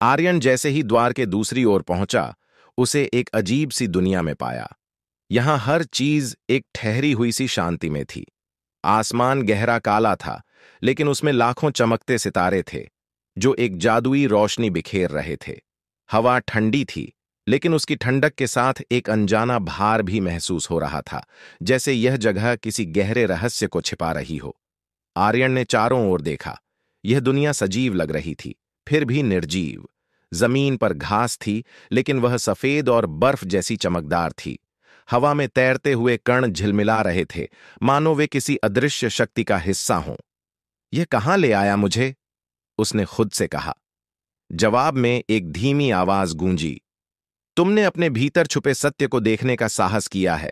आर्यन जैसे ही द्वार के दूसरी ओर पहुंचा, उसे एक अजीब सी दुनिया में पाया। यहां हर चीज एक ठहरी हुई सी शांति में थी। आसमान गहरा काला था, लेकिन उसमें लाखों चमकते सितारे थे, जो एक जादुई रोशनी बिखेर रहे थे। हवा ठंडी थी, लेकिन उसकी ठंडक के साथ एक अनजाना भार भी महसूस हो रहा था, जैसे यह जगह किसी गहरे रहस्य को छिपा रही हो। आर्यन ने चारों ओर देखा। यह दुनिया सजीव लग रही थी, फिर भी निर्जीव। जमीन पर घास थी, लेकिन वह सफेद और बर्फ जैसी चमकदार थी। हवा में तैरते हुए कण झिलमिला रहे थे, मानो वे किसी अदृश्य शक्ति का हिस्सा हों। यह कहां ले आया मुझे? उसने खुद से कहा। जवाब में एक धीमी आवाज गूंजी। तुमने अपने भीतर छुपे सत्य को देखने का साहस किया है।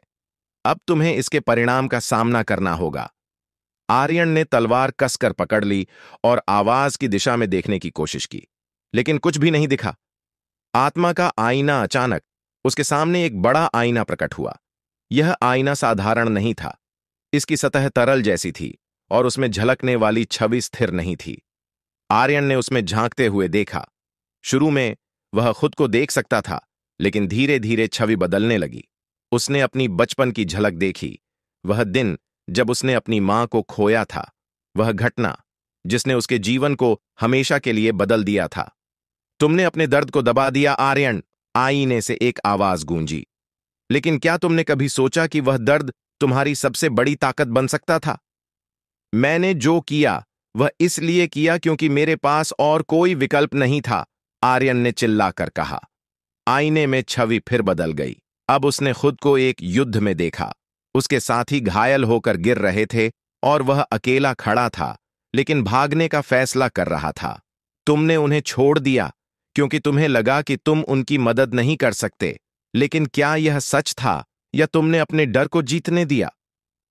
अब तुम्हें इसके परिणाम का सामना करना होगा। आर्यन ने तलवार कसकर पकड़ ली और आवाज की दिशा में देखने की कोशिश की, लेकिन कुछ भी नहीं दिखा। आत्मा का आईना अचानक उसके सामने एक बड़ा आईना प्रकट हुआ। यह आईना साधारण नहीं था। इसकी सतह तरल जैसी थी और उसमें झलकने वाली छवि स्थिर नहीं थी। आर्यन ने उसमें झांकते हुए देखा। शुरू में वह खुद को देख सकता था, लेकिन धीरे धीरे छवि बदलने लगी। उसने अपनी बचपन की झलक देखी, वह दिन जब उसने अपनी मां को खोया था, वह घटना जिसने उसके जीवन को हमेशा के लिए बदल दिया था। तुमने अपने दर्द को दबा दिया आर्यन, आईने से एक आवाज गूंजी। लेकिन क्या तुमने कभी सोचा कि वह दर्द तुम्हारी सबसे बड़ी ताकत बन सकता था? मैंने जो किया वह इसलिए किया क्योंकि मेरे पास और कोई विकल्प नहीं था, आर्यन ने चिल्लाकर कहा। आईने में छवि फिर बदल गई। अब उसने खुद को एक युद्ध में देखा। उसके साथी घायल होकर गिर रहे थे और वह अकेला खड़ा था, लेकिन भागने का फैसला कर रहा था। तुमने उन्हें छोड़ दिया क्योंकि तुम्हें लगा कि तुम उनकी मदद नहीं कर सकते, लेकिन क्या यह सच था या तुमने अपने डर को जीतने दिया?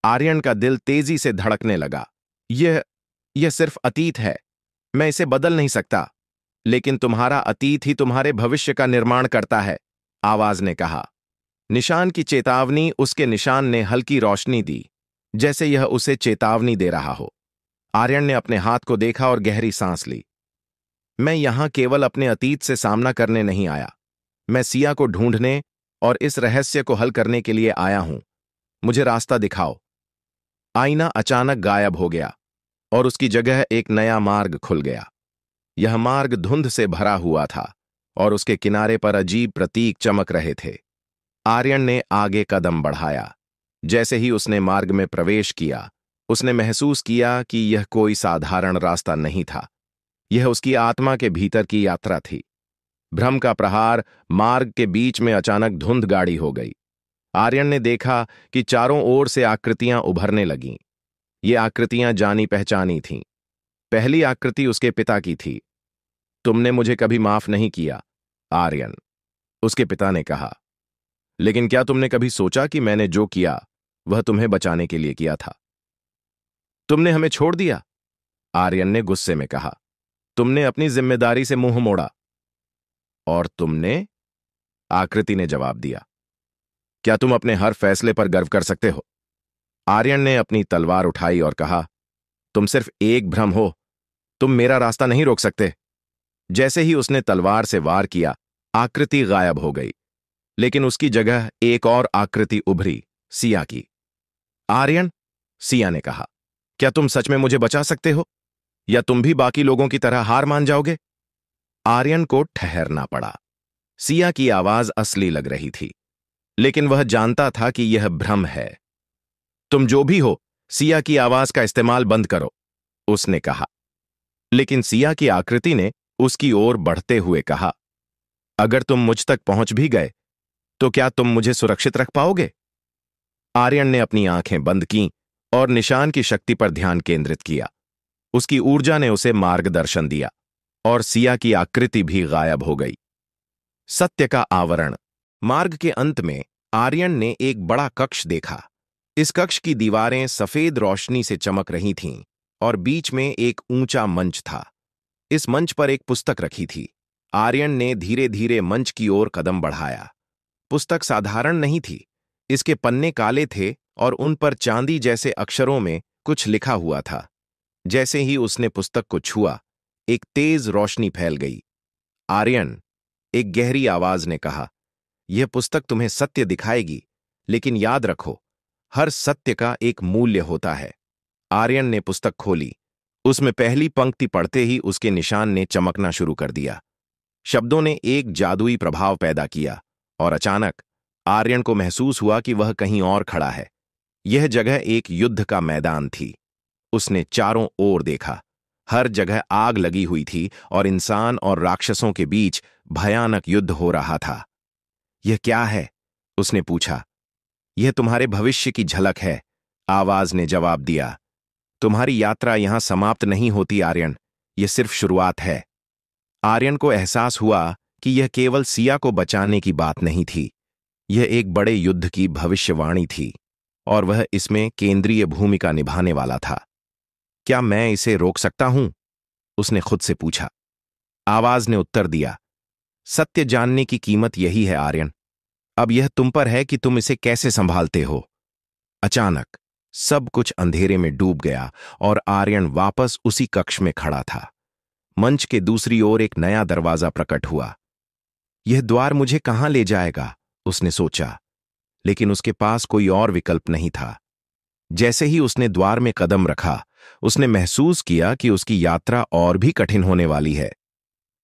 आर्यन का दिल तेजी से धड़कने लगा। यह सिर्फ अतीत है, मैं इसे बदल नहीं सकता। लेकिन तुम्हारा अतीत ही तुम्हारे भविष्य का निर्माण करता है, आवाज ने कहा। निशान की चेतावनी उसके निशान ने हल्की रोशनी दी, जैसे यह उसे चेतावनी दे रहा हो। आर्यन ने अपने हाथ को देखा और गहरी सांस ली। मैं यहां केवल अपने अतीत से सामना करने नहीं आया, मैं सिया को ढूंढने और इस रहस्य को हल करने के लिए आया हूं। मुझे रास्ता दिखाओ। आईना अचानक गायब हो गया और उसकी जगह एक नया मार्ग खुल गया। यह मार्ग धुंध से भरा हुआ था और उसके किनारे पर अजीब प्रतीक चमक रहे थे। आर्यन ने आगे कदम बढ़ाया। जैसे ही उसने मार्ग में प्रवेश किया, उसने महसूस किया कि यह कोई साधारण रास्ता नहीं था। यह उसकी आत्मा के भीतर की यात्रा थी। भ्रम का प्रहार। मार्ग के बीच में अचानक धुंध गाढ़ी हो गई। आर्यन ने देखा कि चारों ओर से आकृतियां उभरने लगीं। ये आकृतियां जानी पहचानी थीं। पहली आकृति उसके पिता की थी। तुमने मुझे कभी माफ नहीं किया, आर्यन, उसके पिता ने कहा। लेकिन क्या तुमने कभी सोचा कि मैंने जो किया वह तुम्हें बचाने के लिए किया था? तुमने हमें छोड़ दिया, आर्यन ने गुस्से में कहा। तुमने अपनी जिम्मेदारी से मुंह मोड़ा। और तुमने? आकृति ने जवाब दिया। क्या तुम अपने हर फैसले पर गर्व कर सकते हो? आर्यन ने अपनी तलवार उठाई और कहा, तुम सिर्फ एक भ्रम हो, तुम मेरा रास्ता नहीं रोक सकते। जैसे ही उसने तलवार से वार किया, आकृति गायब हो गई, लेकिन उसकी जगह एक और आकृति उभरी, सिया की। आर्यन, सिया ने कहा, क्या तुम सच में मुझे बचा सकते हो या तुम भी बाकी लोगों की तरह हार मान जाओगे? आर्यन को ठहरना पड़ा। सिया की आवाज असली लग रही थी, लेकिन वह जानता था कि यह भ्रम है। तुम जो भी हो, सिया की आवाज का इस्तेमाल बंद करो, उसने कहा। लेकिन सिया की आकृति ने उसकी ओर बढ़ते हुए कहा, अगर तुम मुझ तक पहुंच भी गए तो क्या तुम मुझे सुरक्षित रख पाओगे? आर्यन ने अपनी आंखें बंद कीं और निशान की शक्ति पर ध्यान केंद्रित किया। उसकी ऊर्जा ने उसे मार्गदर्शन दिया और सिया की आकृति भी गायब हो गई। सत्य का आवरण। मार्ग के अंत में आर्यन ने एक बड़ा कक्ष देखा। इस कक्ष की दीवारें सफेद रोशनी से चमक रही थीं और बीच में एक ऊंचा मंच था। इस मंच पर एक पुस्तक रखी थी। आर्यन ने धीरे धीरे मंच की ओर कदम बढ़ाया। पुस्तक साधारण नहीं थी। इसके पन्ने काले थे और उन पर चांदी जैसे अक्षरों में कुछ लिखा हुआ था। जैसे ही उसने पुस्तक को छुआ, एक तेज रोशनी फैल गई। आर्यन, एक गहरी आवाज ने कहा, यह पुस्तक तुम्हें सत्य दिखाएगी, लेकिन याद रखो, हर सत्य का एक मूल्य होता है। आर्यन ने पुस्तक खोली। उसमें पहली पंक्ति पढ़ते ही उसके निशान ने चमकना शुरू कर दिया। शब्दों ने एक जादुई प्रभाव पैदा किया और अचानक आर्यन को महसूस हुआ कि वह कहीं और खड़ा है। यह जगह एक युद्ध का मैदान थी। उसने चारों ओर देखा। हर जगह आग लगी हुई थी और इंसान और राक्षसों के बीच भयानक युद्ध हो रहा था। यह क्या है? उसने पूछा। यह तुम्हारे भविष्य की झलक है, आवाज ने जवाब दिया। तुम्हारी यात्रा यहां समाप्त नहीं होती आर्यन, यह सिर्फ शुरुआत है। आर्यन को एहसास हुआ कि यह केवल सिया को बचाने की बात नहीं थी, यह एक बड़े युद्ध की भविष्यवाणी थी और वह इसमें केंद्रीय भूमिका निभाने वाला था। क्या मैं इसे रोक सकता हूं? उसने खुद से पूछा। आवाज ने उत्तर दिया, सत्य जानने की कीमत यही है आर्यन। अब यह तुम पर है कि तुम इसे कैसे संभालते हो। अचानक सब कुछ अंधेरे में डूब गया और आर्यन वापस उसी कक्ष में खड़ा था। मंच के दूसरी ओर एक नया दरवाजा प्रकट हुआ। यह द्वार मुझे कहां ले जाएगा, उसने सोचा, लेकिन उसके पास कोई और विकल्प नहीं था। जैसे ही उसने द्वार में कदम रखा, उसने महसूस किया कि उसकी यात्रा और भी कठिन होने वाली है।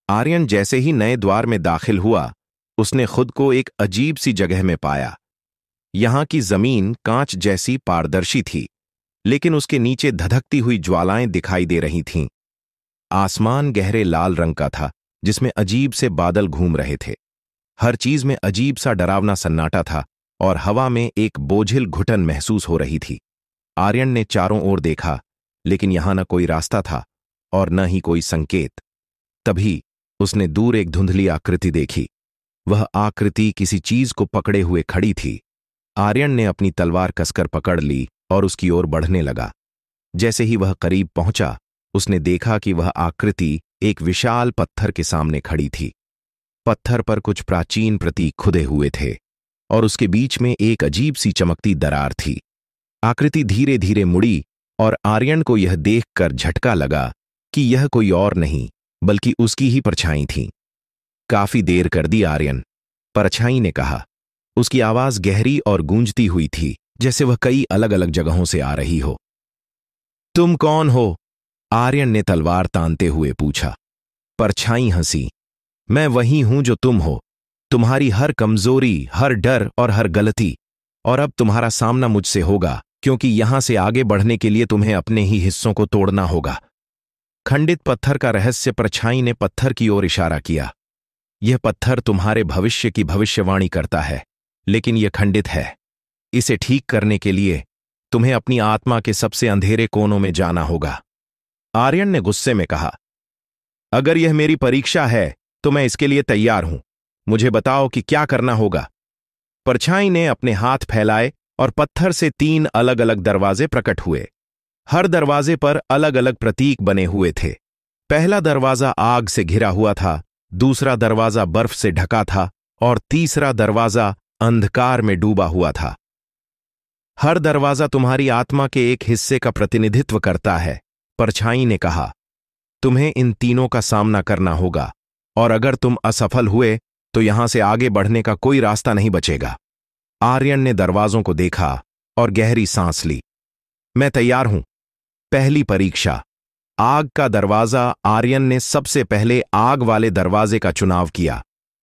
आर्यन जैसे ही नए द्वार में दाखिल हुआ, उसने खुद को एक अजीब सी जगह में पाया। यहां की जमीन कांच जैसी पारदर्शी थी, लेकिन उसके नीचे धधकती हुई ज्वालाएं दिखाई दे रही थीं। आसमान गहरे लाल रंग का था, जिसमें अजीब से बादल घूम रहे थे। हर चीज में अजीब सा डरावना सन्नाटा था और हवा में एक बोझिल घुटन महसूस हो रही थी। आर्यन ने चारों ओर देखा, लेकिन यहां न कोई रास्ता था और न ही कोई संकेत। तभी उसने दूर एक धुंधली आकृति देखी। वह आकृति किसी चीज को पकड़े हुए खड़ी थी। आर्यन ने अपनी तलवार कसकर पकड़ ली और उसकी ओर बढ़ने लगा। जैसे ही वह करीब पहुंचा, उसने देखा कि वह आकृति एक विशाल पत्थर के सामने खड़ी थी। पत्थर पर कुछ प्राचीन प्रतीक खुदे हुए थे और उसके बीच में एक अजीब सी चमकती दरार थी। आकृति धीरे धीरे मुड़ी और आर्यन को यह देखकर झटका लगा कि यह कोई और नहीं बल्कि उसकी ही परछाई थी। काफी देर कर दी आर्यन, परछाई ने कहा। उसकी आवाज गहरी और गूंजती हुई थी, जैसे वह कई अलग अलग जगहों से आ रही हो। तुम कौन हो? आर्यन ने तलवार तानते हुए पूछा। परछाई हंसी। मैं वही हूं जो तुम हो, तुम्हारी हर कमजोरी, हर डर और हर गलती। और अब तुम्हारा सामना मुझसे होगा, क्योंकि यहां से आगे बढ़ने के लिए तुम्हें अपने ही हिस्सों को तोड़ना होगा। खंडित पत्थर का रहस्य। परछाई ने पत्थर की ओर इशारा किया। यह पत्थर तुम्हारे भविष्य की भविष्यवाणी करता है, लेकिन यह खंडित है। इसे ठीक करने के लिए तुम्हें अपनी आत्मा के सबसे अंधेरे कोनों में जाना होगा। आर्यन ने गुस्से में कहा, अगर यह मेरी परीक्षा है तो मैं इसके लिए तैयार हूं। मुझे बताओ कि क्या करना होगा। परछाई ने अपने हाथ फैलाए और पत्थर से 3 अलग अलग दरवाजे प्रकट हुए। हर दरवाजे पर अलग अलग प्रतीक बने हुए थे। पहला दरवाजा आग से घिरा हुआ था, दूसरा दरवाजा बर्फ से ढका था और तीसरा दरवाजा अंधकार में डूबा हुआ था। हर दरवाजा तुम्हारी आत्मा के एक हिस्से का प्रतिनिधित्व करता है, परछाई ने कहा। तुम्हें इन तीनों का सामना करना होगा और अगर तुम असफल हुए तो यहां से आगे बढ़ने का कोई रास्ता नहीं बचेगा। आर्यन ने दरवाजों को देखा और गहरी सांस ली। मैं तैयार हूं। पहली परीक्षा, आग का दरवाजा। आर्यन ने सबसे पहले आग वाले दरवाजे का चुनाव किया।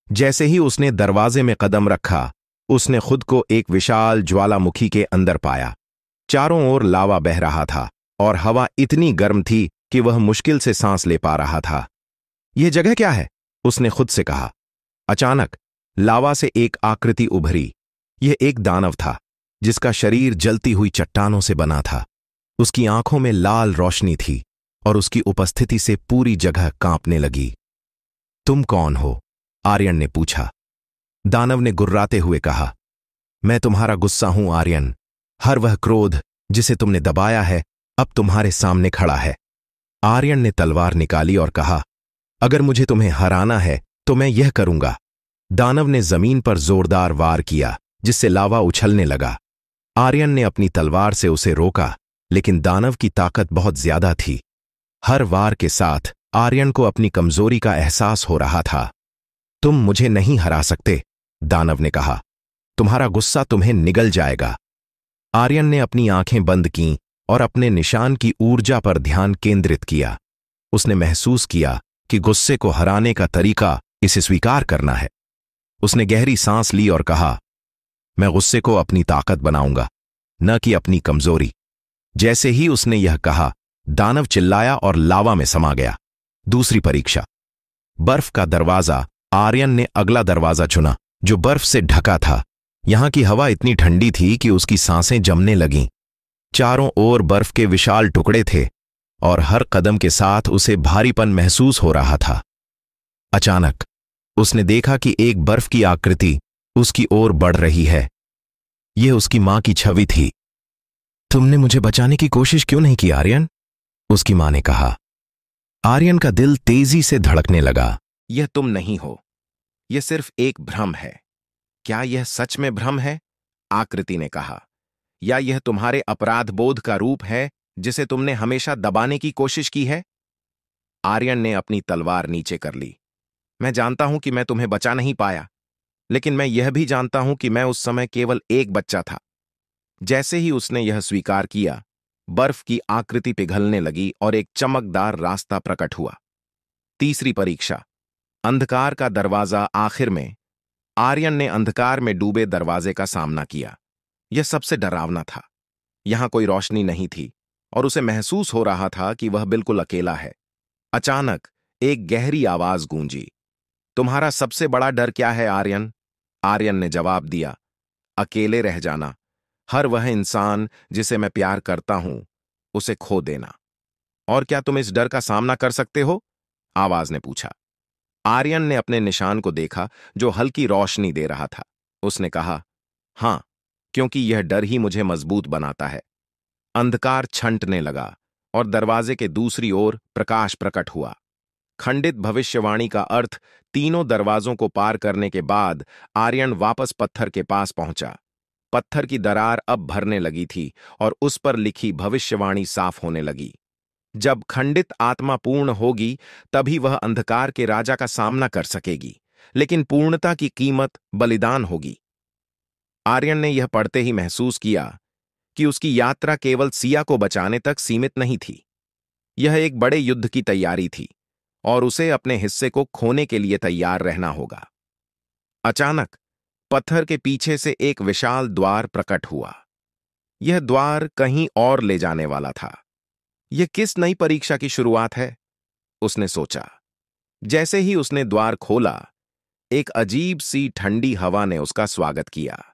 जैसे ही उसने दरवाजे में कदम रखा, उसने खुद को एक विशाल ज्वालामुखी के अंदर पाया। चारों ओर लावा बह रहा था और हवा इतनी गर्म थी कि वह मुश्किल से सांस ले पा रहा था। यह जगह क्या है? उसने खुद से कहा। अचानक लावा से एक आकृति उभरी। यह एक दानव था, जिसका शरीर जलती हुई चट्टानों से बना था। उसकी आंखों में लाल रोशनी थी और उसकी उपस्थिति से पूरी जगह कांपने लगी। तुम कौन हो? आर्यन ने पूछा। दानव ने गुर्राते हुए कहा, मैं तुम्हारा गुस्सा हूं आर्यन। हर वह क्रोध जिसे तुमने दबाया है, अब तुम्हारे सामने खड़ा है। आर्यन ने तलवार निकाली और कहा, अगर मुझे तुम्हें हराना है तो मैं यह करूंगा। दानव ने जमीन पर जोरदार वार किया, जिससे लावा उछलने लगा। आर्यन ने अपनी तलवार से उसे रोका, लेकिन दानव की ताकत बहुत ज्यादा थी। हर वार के साथ आर्यन को अपनी कमजोरी का एहसास हो रहा था। तुम मुझे नहीं हरा सकते, दानव ने कहा। तुम्हारा गुस्सा तुम्हें निगल जाएगा। आर्यन ने अपनी आंखें बंद कीं और अपने निशान की ऊर्जा पर ध्यान केंद्रित किया। उसने महसूस किया कि गुस्से को हराने का तरीका इसे स्वीकार करना है। उसने गहरी सांस ली और कहा, मैं गुस्से को अपनी ताकत बनाऊंगा, न कि अपनी कमजोरी। जैसे ही उसने यह कहा, दानव चिल्लाया और लावा में समा गया। दूसरी परीक्षा। बर्फ का दरवाजा। आर्यन ने अगला दरवाजा चुना, जो बर्फ से ढका था। यहां की हवा इतनी ठंडी थी कि उसकी सांसें जमने लगीं। चारों ओर बर्फ के विशाल टुकड़े थे और हर कदम के साथ उसे भारीपन महसूस हो रहा था। अचानक उसने देखा कि एक बर्फ की आकृति उसकी ओर बढ़ रही है। यह उसकी मां की छवि थी। तुमने मुझे बचाने की कोशिश क्यों नहीं की, आर्यन? उसकी मां ने कहा। आर्यन का दिल तेजी से धड़कने लगा। यह तुम नहीं हो, यह सिर्फ एक भ्रम है। क्या यह सच में भ्रम है? आकृति ने कहा। या यह तुम्हारे अपराध बोध का रूप है जिसे तुमने हमेशा दबाने की कोशिश की है? आर्यन ने अपनी तलवार नीचे कर ली। मैं जानता हूं कि मैं तुम्हें बचा नहीं पाया, लेकिन मैं यह भी जानता हूं कि मैं उस समय केवल एक बच्चा था। जैसे ही उसने यह स्वीकार किया, बर्फ की आकृति पिघलने लगी और एक चमकदार रास्ता प्रकट हुआ। तीसरी परीक्षा। अंधकार का दरवाजा। आखिर में आर्यन ने अंधकार में डूबे दरवाजे का सामना किया। यह सबसे डरावना था। यहां कोई रोशनी नहीं थी और उसे महसूस हो रहा था कि वह बिल्कुल अकेला है। अचानक एक गहरी आवाज गूंजी। तुम्हारा सबसे बड़ा डर क्या है, आर्यन? आर्यन ने जवाब दिया, अकेले रह जाना। हर वह इंसान जिसे मैं प्यार करता हूं, उसे खो देना। और क्या तुम इस डर का सामना कर सकते हो? आवाज ने पूछा। आर्यन ने अपने निशान को देखा, जो हल्की रोशनी दे रहा था। उसने कहा, हां, क्योंकि यह डर ही मुझे मजबूत बनाता है। अंधकार छंटने लगा और दरवाजे के दूसरी ओर प्रकाश प्रकट हुआ। खंडित भविष्यवाणी का अर्थ। तीनों दरवाजों को पार करने के बाद आर्यन वापस पत्थर के पास पहुंचा। पत्थर की दरार अब भरने लगी थी और उस पर लिखी भविष्यवाणी साफ होने लगी। जब खंडित आत्मा पूर्ण होगी, तभी वह अंधकार के राजा का सामना कर सकेगी, लेकिन पूर्णता की कीमत बलिदान होगी। आर्यन ने यह पढ़ते ही महसूस किया कि उसकी यात्रा केवल सिया को बचाने तक सीमित नहीं थी। यह एक बड़े युद्ध की तैयारी थी और उसे अपने हिस्से को खोने के लिए तैयार रहना होगा। अचानक पत्थर के पीछे से एक विशाल द्वार प्रकट हुआ। यह द्वार कहीं और ले जाने वाला था। यह किस नई परीक्षा की शुरुआत है? उसने सोचा। जैसे ही उसने द्वार खोला, एक अजीब सी ठंडी हवा ने उसका स्वागत किया।